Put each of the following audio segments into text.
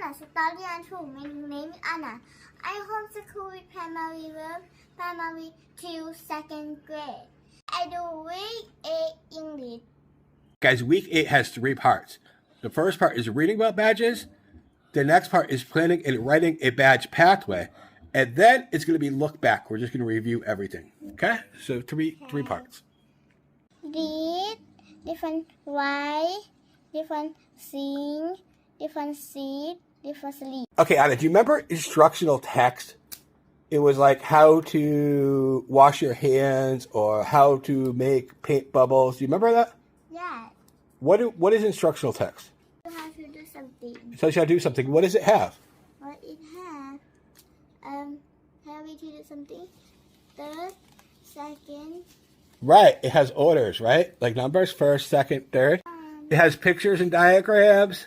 Anna, study and true. My name is Anna. I homeschool with primary 2 second grade. I do week 8 English. Guys, week 8 has 3 parts. The first part is reading about badges. The next part is planning and writing a badge pathway. And then it's going to be look back. We're just going to review everything. Okay? So three parts. Read, different write, different sing, different see, different sleep. Okay, Anna, do you remember instructional text? It was like how to wash your hands or how to make paint bubbles. Do you remember that? Yeah. What is instructional text? You have to do something. It tells you how to do something. What does it have? What it have? Have we to do something? Third, second. Right. It has orders, right? Like numbers, first, second, third. It has pictures and diagrams.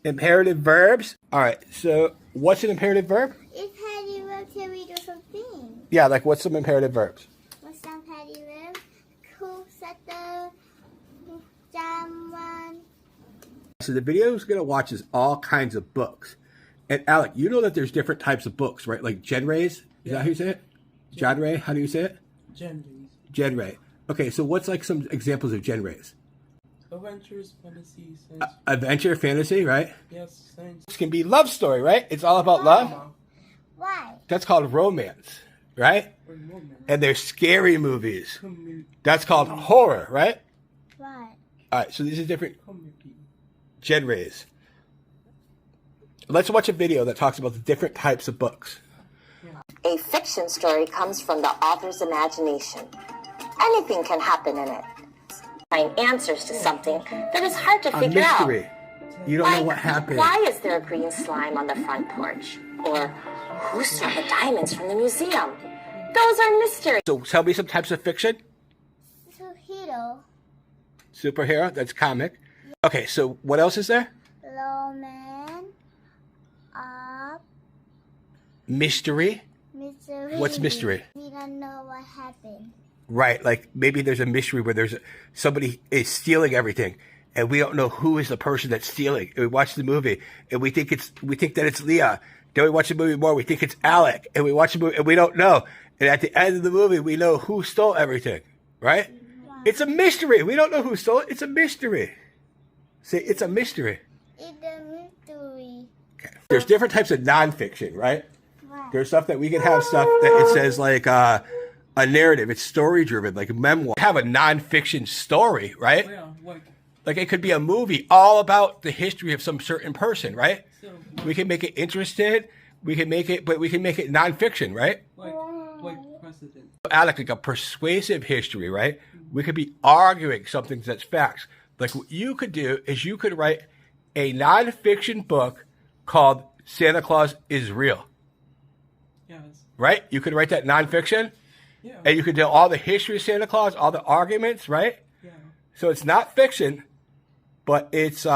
Imperative verbs. All right. So what's an imperative verb? Imperative verb till we do something. Yeah, like what's some imperative verbs? What's some imperative verb? Cook, settle, jam, one. So the video is going to watch is all kinds of books. And Alec, you know that there's different types of books, right? Like genres. Is that how you say it? Genre? How do you say it? Genres. Genre. Okay, so what's like some examples of genres? Adventures, fantasy, science. Adventure, fantasy, right? Yes, science. It can be love story, right? It's all about love. Why? That's called romance, right? And there's scary movies. That's called horror, right? Why? All right, so these are different genres. Let's watch a video that talks about the different types of books. A fiction story comes from the author's imagination. Anything can happen in it. Find answers to something that is hard to A figure out. mystery. You don't know what happened. Why is there a green slime on the front porch? Or who stole the diamonds from the museum? Those are mysteries. So tell me some types of fiction. Superhero, Superhero, that's comic. Okay, so what else is there? romance, Mystery. mystery. What's mystery? We don't know what happened. Right, like maybe there's a mystery where somebody is stealing everything, and we don't know who is the person that's stealing. And we watch the movie, and we think that it's Leeya. Then we watch the movie more, we think it's Alec, and we watch the movie, and we don't know. And at the end of the movie, we know who stole everything, right? Wow. It's a mystery. We don't know who stole it. It's a mystery. Say, it's a mystery. It's a mystery. Okay. There's different types of nonfiction, right? Why? There's stuff that we can have stuff that it says like a narrative. It's story driven, like a memoir. Have a nonfiction story, right? Yeah, Like it could be a movie all about the history of some certain person, right? so, We can make it interested. We can make it nonfiction, right? like president. Alec, like a persuasive history, right? We could be arguing something that's facts. Like what you could do is you could write a nonfiction book called Santa Claus is Real, Yes. right? You could write that nonfiction. Yeah. And you could tell all the history of Santa Claus, all the arguments, right? Yeah. So it's not fiction, but it's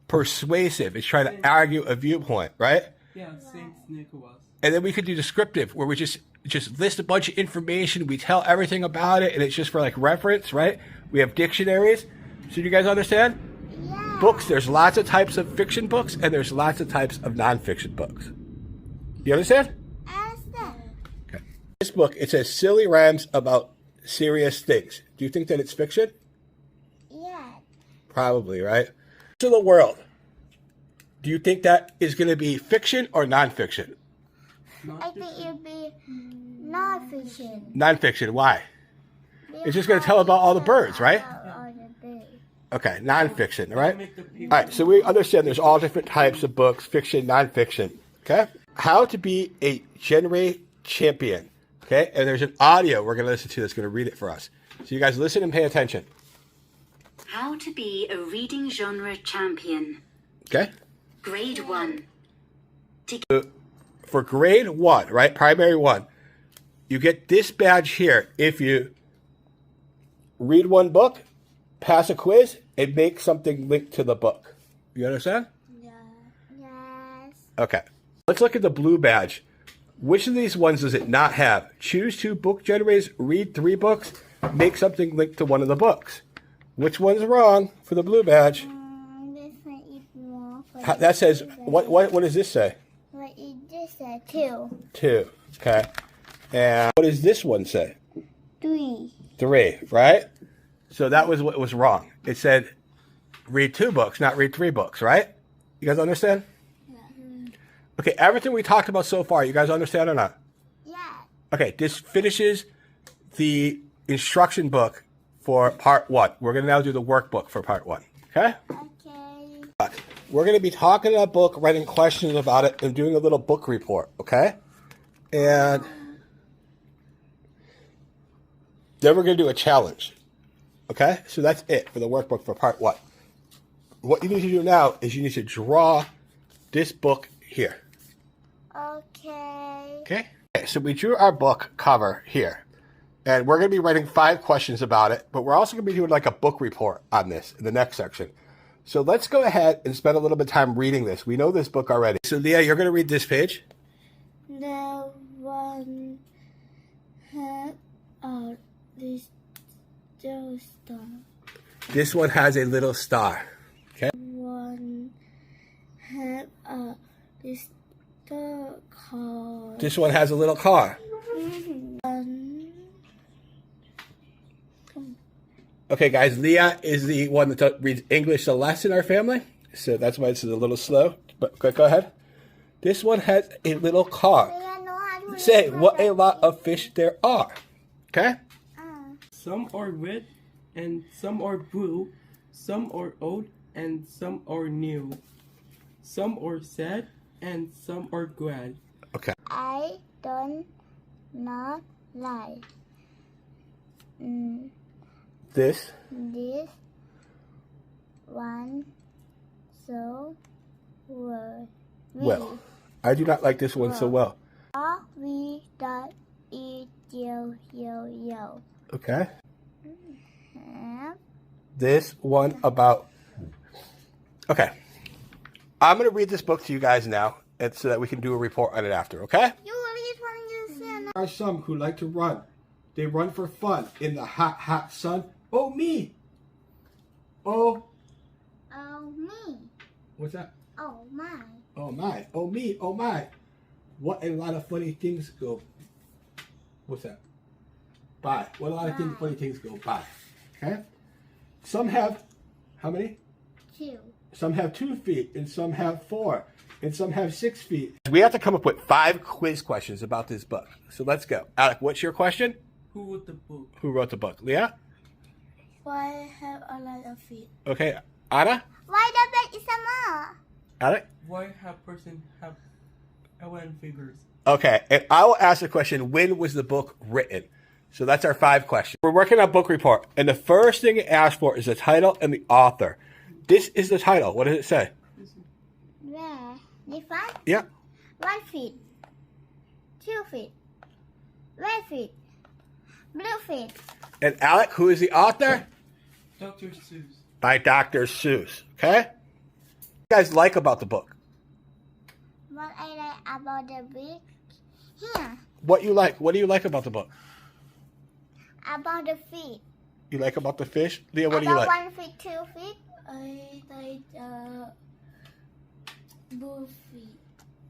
persuasive. It's trying to argue a viewpoint, right? Yeah, Saint Nicholas. And then we could do descriptive, where we just list a bunch of information. We tell everything about it, and it's just for like reference, right? We have dictionaries. So you guys understand? Yeah. Books, there's lots of types of fiction books, and there's lots of types of nonfiction books. You understand? I understand. Okay. This book, it says silly rhymes about serious things. Do you think that it's fiction? Yeah. Probably, right? To the world. Do you think that is going to be fiction or nonfiction? I think it'll be non-fiction. Nonfiction. Why? It's just going to tell about all the birds, right? All the birds. Okay, nonfiction, all right? Make the All people. right, so we understand there's all different types of books, fiction, nonfiction, okay? How to be a genre champion, okay? And there's an audio we're going to listen to that's going to read it for us. So you guys listen and pay attention, How to be a reading genre champion. okay? Grade 1. For grade 1, right, primary 1, you get this badge here if you read one book, pass a quiz, and make something linked to the book. You understand? Yeah. Yes. Okay. Let's look at the blue badge. Which of these ones does it not have? Choose 2 book genres, read 3 books, make something linked to one of the books. Which one's wrong for the blue badge? This one is more. That says, what does this say? What is this say? 2. 2. Okay. And what does this one say? 3. 3, right? So that was what was wrong. It said read 2 books, not read 3 books, right? You guys understand? Yeah. Okay, everything we talked about so far, you guys understand or not? Yeah. Okay, this finishes the instruction book for part 1. We're going to now do the workbook for part 1. Okay? Okay. We're going to be talking about a book, writing questions about it, and doing a little book report. Okay? And then we're going to do a challenge. Okay? So that's it for the workbook for part 1. What you need to do now is you need to draw this book here. Okay. Okay? Okay, so we drew our book cover here. And we're going to be writing 5 questions about it, but we're also going to be doing like a book report on this in the next section. So let's go ahead and spend a little bit of time reading this. We know this book already. So Leeya, you're going to read this page. The one had this star. This one has a little star. Okay. One had this car. This one has a little car. Okay, guys, Leeya is the one that reads English the less in our family. So that's why it's a little slow. But go ahead. This one has a little car. Say, what a lot of fish there are. Okay? Some are red and some are blue. Some are old and some are new. Some are sad and some are glad. Okay. I don't not like This one so well. I do not like this one so well. We don't eat yo. Okay. Have This one about... Okay. I'm going to read this book to you guys now, and so that we can do a report on it after, okay? you read one you say. There are some who like to run. They run for fun in the hot, hot sun. Oh, me! Oh, Oh me. what's that? Oh my. Oh, my. Oh, me. Oh, my. What a lot of funny things go... What's that? By. What a lot of funny things go by. Okay? Some have... How many? 2. Some have 2 feet, and some have 4, and some have 6 feet. We have to come up with 5 quiz questions about this book. So let's go. Alec, what's your question? Who wrote the book? Who wrote the book? Leeya? Why have a lot of feet? Okay. Anna? Why the bed is small? Alec? Why have person have 11 fingers? Okay. And I will ask the question, when was the book written? So that's our 5 questions. We're working on book report. And the first thing it asks for is the title and the author. This is the title. What does it say? Where? This one? Yeah. 1 feet. 2 feet. Red feet. Blue feet. And Alec, who is the author? Dr. Seuss. By Dr. Seuss. Okay? What do you guys like about the book? What I like about the book? Here. What you like? What do you like about the book? About the feet. You like about the fish? Leeya, what do you About like? 1 feet, 2 feet. I like blue feet.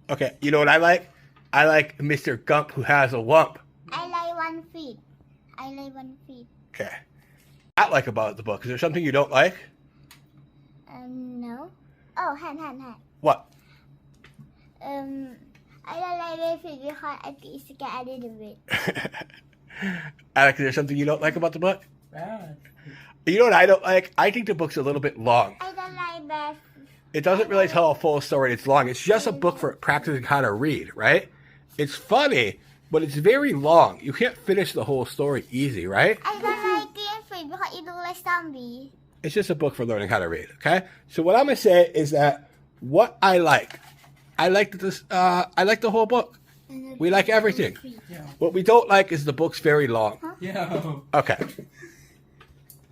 Okay, you know what I like? I like Mr. Gump who has a lump. I like 1 feet. I like 1 feet. Okay. I like about the book. Is there something you don't like? No. Oh, hand. What? I don't like red feet because I get scared a little bit. Alec, is there something you don't like about the book? Bad. You know what I don't like? I think the book's a little bit long. I don't like that. It doesn't really tell a full story. It's long. It's just a book for practicing how to read, right? It's funny, but it's very long. You can't finish the whole story easy, right? I don't like green feet because it looks like zombie. It's just a book for learning how to read, okay? So what I'm going to say is that what I like this. I like the whole book. We like everything. Yeah. What we don't like is the book's very long. Yeah. Okay.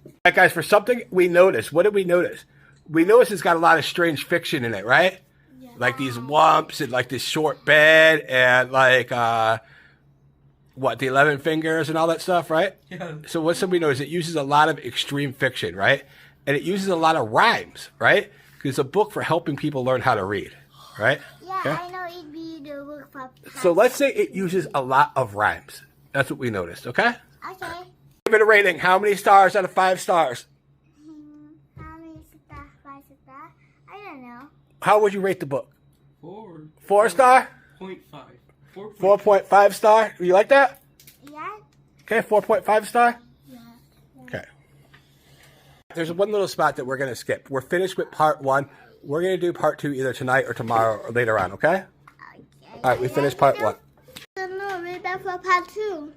All right, guys, for something we noticed, what did we notice? We noticed it's got a lot of strange fiction in it, right? Yeah. Like these wumps and like this short bed and like, the 11 fingers and all that stuff, right? Yeah. So what somebody knows, it uses a lot of extreme fiction, right? And it uses a lot of rhymes, right? It's a book for helping people learn how to read, right? Yeah, Okay. I know it'd be the book for. So let's say it uses a lot of rhymes. That's what we noticed, okay? Okay. Give it a rating. How many stars out of 5 stars? How many stars? 5 stars? I don't know. How would you rate the book? 4. 4 star? 0.5. 4.5 star? You like that? Yeah. Okay, 4.5 star? Yeah. Okay. There's one little spot that we're going to skip. We're finished with part 1. We're going to do part 2 either tonight or tomorrow or later on, okay? Okay. All right, we finished part 1. No, we're back for part 2.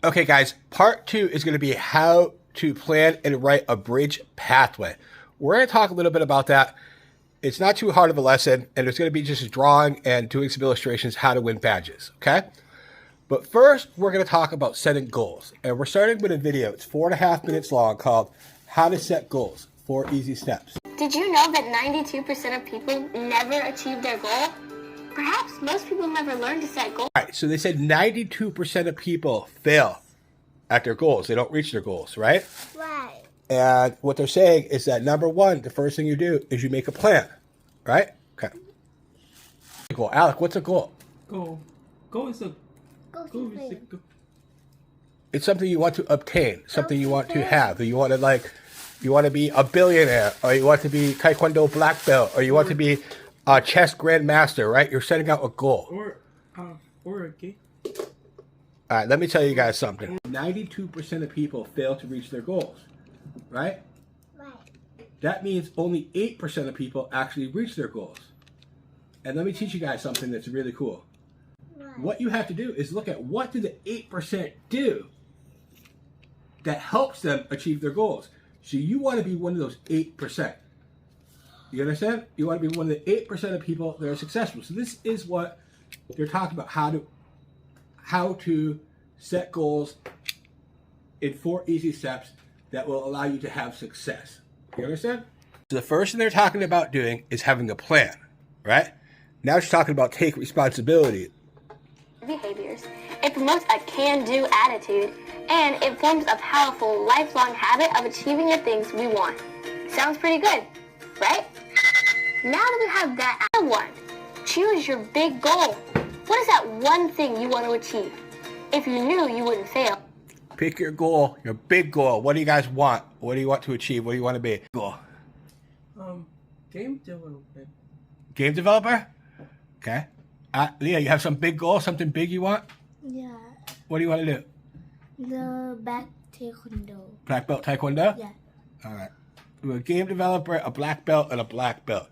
Okay, guys, part 2 is going to be how to plan and write a bridge pathway. We're going to talk a little bit about that. It's not too hard of a lesson, and it's going to be just drawing and doing some illustrations how to win badges, okay? But first, we're going to talk about setting goals. And we're starting with a video. It's 4.5 minutes long called How to Set Goals, 4 Easy Steps. Did you know that 92% of people never achieve their goal? Perhaps most people never learn to set goals. All right, so they said 92% of people fail at their goals. They don't reach their goals, right? Right. And what they're saying is that number 1, the first thing you do is you make a plan, right? Okay. Goal. Alec, what's a goal? Goal. Goal is a Go goal. to Is a sleep. goal. It's something you want to obtain, something you want to have. You want to you want to be a billionaire, or you want to be Taekwondo black belt, or you want to be a chess grandmaster, right? You're setting out a goal. Or a game. All right, let me tell you guys something. 92% of people fail to reach their goals, right? Right. That means only 8% of people actually reach their goals. And let me teach you guys something that's really cool. Right. What you have to do is look at what do the 8% do that helps them achieve their goals. So you want to be one of those 8%. You understand? You want to be one of the 8% of people that are successful. So this is what they're talking about, how to set goals in 4 easy steps that will allow you to have success. You understand? So the first thing they're talking about doing is having a plan, right? Now she's talking about take responsibility. Behaviors. It promotes a can-do attitude, and it forms a powerful, lifelong habit of achieving the things we want. Sounds pretty good, right? Now that we have that other one, choose your big goal. What is that one thing you want to achieve? If you knew, you wouldn't fail. Pick your goal, your big goal. What do you guys want? What do you want to achieve? What do you want to be? Goal. Game development. Game developer? Okay. Leeya, you have some big goal, something big you want? Yeah. What do you want to do? The back taekwondo. Black belt taekwondo? Yeah. All right. You're a game developer, a black belt, and a black belt.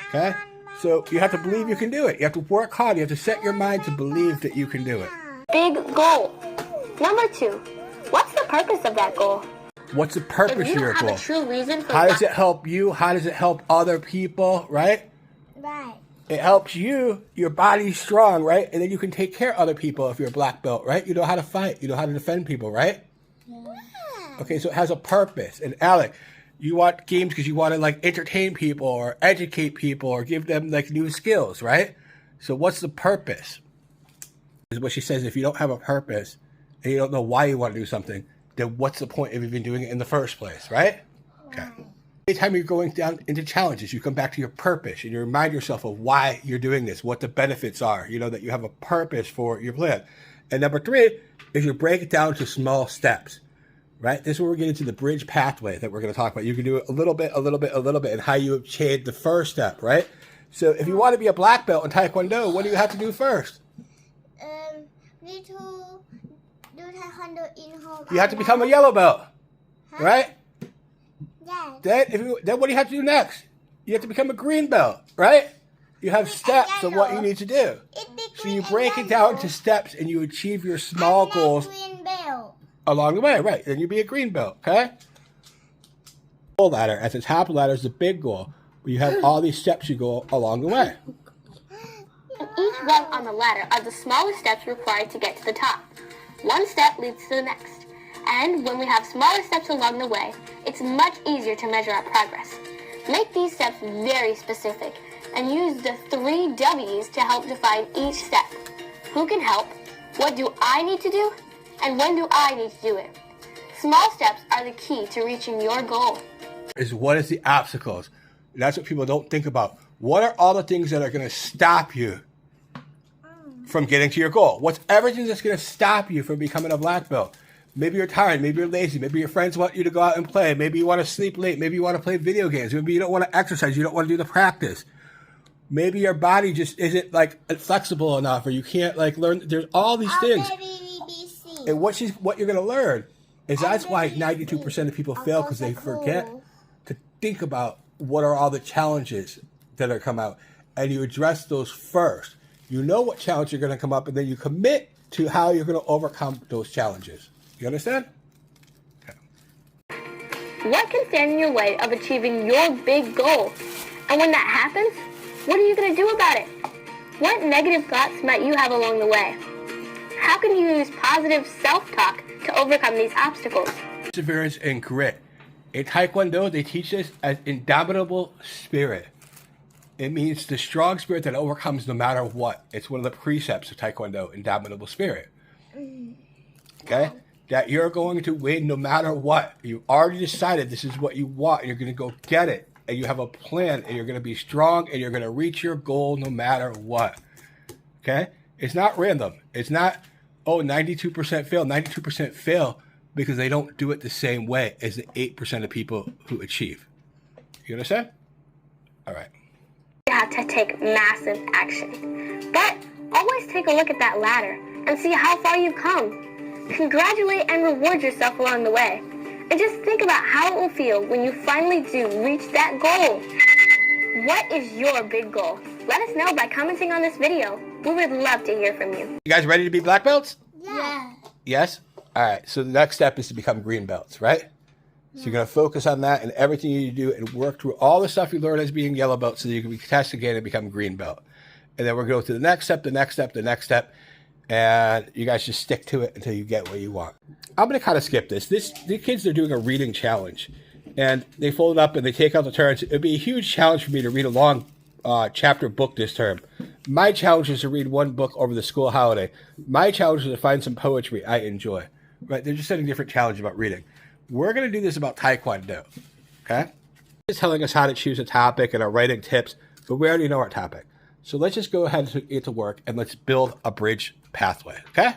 Okay? So you have to believe you can do it. You have to work hard. You have to set your mind to believe that you can do it. Big goal. Number 2, what's the purpose of that goal? What's the If purpose you of your don't have goal? a true reason for How does it help you? How does it help other people, right? Right. It helps you, your body's strong, right? And then you can take care of other people if you're a black belt, right? You know how to fight. You know how to defend people, right? Yeah. Okay, so it has a purpose. And Alec, you want games because you want to entertain people or educate people or give them new skills, right? So what's the purpose? Is what she says, if you don't have a purpose and you don't know why you want to do something, then what's the point of even doing it in the first place, right? Okay. Anytime you're going down into challenges, you come back to your purpose and you remind yourself of why you're doing this, what the benefits are, that you have a purpose for your plan. And number 3 is you break it down to small steps, right? This is where we're getting to the bridge pathway that we're going to talk about. You can do it a little bit, and how you achieve the first step, right? So if you want to be a black belt in Taekwondo, what do you have to do first? Need to do taekwondo in home. You have to become a yellow belt, right? Yes. Then what do you have to do next? You have to become a green belt, right? You have steps of what you need to do. So you break it down to steps and you achieve your small goals Green belt. along the way, right? Then you be a green belt, okay? Goal ladder. At the top of the ladder is the big goal, where you have all these steps you go along the way. Each rung on the ladder are the smallest steps required to get to the top. One step leads to the next. And when we have smaller steps along the way, it's much easier to measure our progress. Make these steps very specific and use the 3 W's to help define each step. Who can help? What do I need to do? And when do I need to do it? Small steps are the key to reaching your goal. is what is the obstacles? That's what people don't think about. What are all the things that are going to stop you from getting to your goal? What's everything that's going to stop you from becoming a black belt? Maybe you're tired. Maybe you're lazy. Maybe your friends want you to go out and play. Maybe you want to sleep late. Maybe you want to play video games. Maybe you don't want to exercise. You don't want to do the practice. Maybe your body just isn't like flexible enough, or you can't like learn. There's all these things. And what you're going to learn is that's why 92% of people fail, because they forget to think about what are all the challenges that are come out, and you address those first. You know what challenge you're going to come up, and then you commit to how you're going to overcome those challenges. You understand? Okay. What can stand in your way of achieving your big goal? And when that happens, what are you going to do about it? What negative thoughts might you have along the way? How can you use positive self-talk to overcome these obstacles? Perseverance and grit. In Taekwondo, they teach this as indomitable spirit. It means the strong spirit that overcomes no matter what. It's one of the precepts of Taekwondo, indomitable spirit. Okay? That you're going to win no matter what. You've already decided this is what you want, and you're going to go get it. And you have a plan, and you're going to be strong, and you're going to reach your goal no matter what. Okay? It's not random. It's not, 92% fail. 92% fail because they don't do it the same way as the 8% of people who achieve. You understand? All right. You have to take massive action. But always take a look at that ladder and see how far you've come. Congratulate and reward yourself along the way. And just think about how it will feel when you finally do reach that goal. What is your big goal? Let us know by commenting on this video. We would love to hear from you. You guys ready to be black belts? Yeah. Yes? All right. So the next step is to become green belts, right? So you're going to focus on that and everything you do and work through all the stuff you learned as being yellow belt so that you can be tested again and become green belt. And then we're going to go to the next step, the next step, the next step. And you guys just stick to it until you get what you want. I'm going to kind of skip this. These kids are doing a reading challenge. And they fold it up and they take out the turns. It would be a huge challenge for me to read a long chapter book this term. My challenge is to read one book over the school holiday. My challenge is to find some poetry I enjoy. Right? They're just setting different challenge about reading. We're going to do this about Taekwondo. Okay? It's telling us how to choose a topic and our writing tips, but we already know our topic. So let's just go ahead and get to work and let's build a bridge pathway. Okay?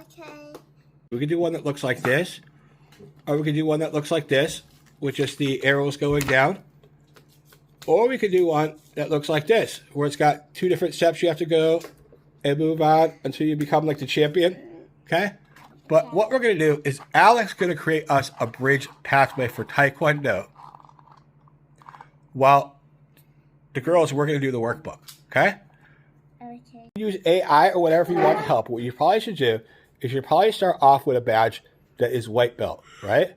Okay. We can do one that looks like this, or we can do one that looks like this, with just the arrows going down. Or we could do one that looks like this, where it's got two different steps you have to go and move on until you become like the champion. Okay? But what we're going to do is Alec's going to create us a bridge pathway for Taekwondo, while the girls, we're going to do the workbook. Okay? Okay. Use AI or whatever you want to help. What you probably should do is you probably start off with a badge that is white belt, right?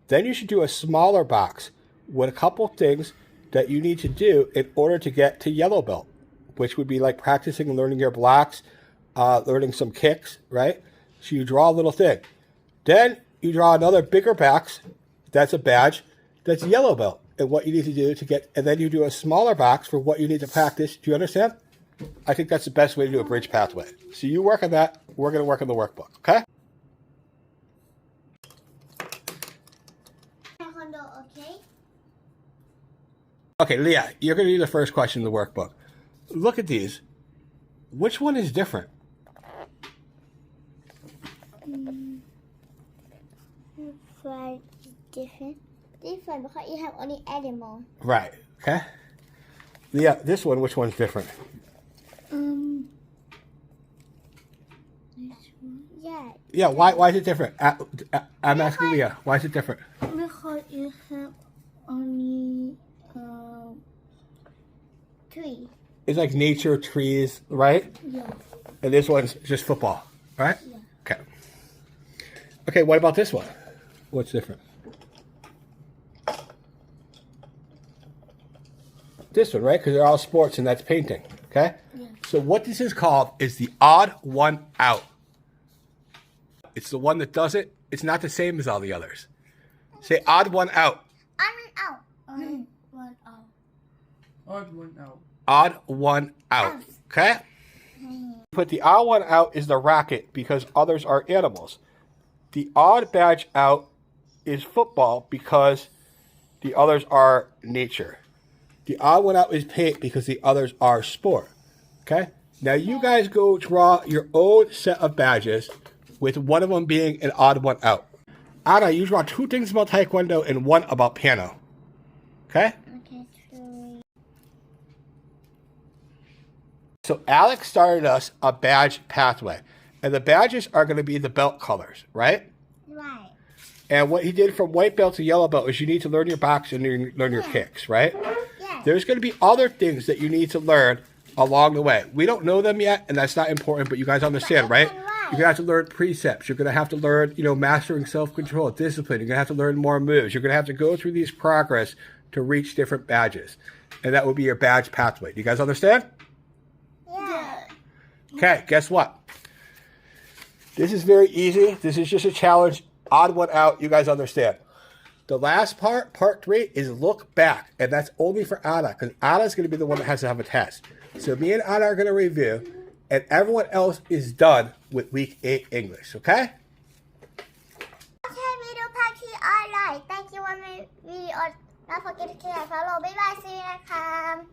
Then you should do a smaller box with a couple things that you need to do in order to get to yellow belt, which would be like practicing and learning your blocks, learning some kicks, right? So you draw a little thing. Then you draw another bigger box. That's a badge. That's yellow belt. And what you need to do to get, and then you do a smaller box for what you need to practice. Do you understand? I think that's the best way to do a bridge pathway. So you work on that. We're going to work on the workbook. Okay? Okay. Okay, Leeya, you're going to do the first question in the workbook. Look at these. Which one is different? Right. Different because you have only animal. Right. Okay. Leeya, this one, which one's different? This one. Yeah. Yeah, why is it different? I'm asking Leeya, why is it different? Because you have only three. It's like nature, trees, right? Yeah. And this one's just football, right? Yeah. Okay. Okay, what about this one? What's different? This one, right? Because they're all sports and that's painting, okay? Yeah. So what this is called is the odd one out. It's the one that does it. It's not the same as all the others. Say odd one out. Out. One out. Odd one out. Odd one out, okay? Put the odd one out is the racket because others are animals. The odd badge out is football because The others are nature. The odd one out is paint because the others are sport. Okay? Now you guys go draw your own set of badges with one of them being an odd one out. Anna, you draw 2 things about Taekwondo and 1 about piano. Okay? Okay, true. So Alex started us a badge pathway. And the badges are going to be the belt colors, right? Right. And what he did from white belt to yellow belt is you need to learn your box and learn your kicks, right? Yes. There's going to be other things that you need to learn along the way. We don't know them yet, and that's not important, but you guys understand, right? You're going to have to learn precepts. You're going to have to learn, mastering self-control, discipline. You're going to have to learn more moves. You're going to have to go through these progress to reach different badges. And that will be your badge pathway. Do you guys understand? Yeah. Okay, guess what? This is very easy. This is just a challenge. Odd one out. You guys understand. The last part, part 3, is look back. And that's only for Anna, because Anna's going to be the one that has to have a test. So me and Anna are going to review, and everyone else is done with week 8 English, okay? Okay, video party alright. Thank you for my video. Don't forget to click follow. Bye bye. See you next time.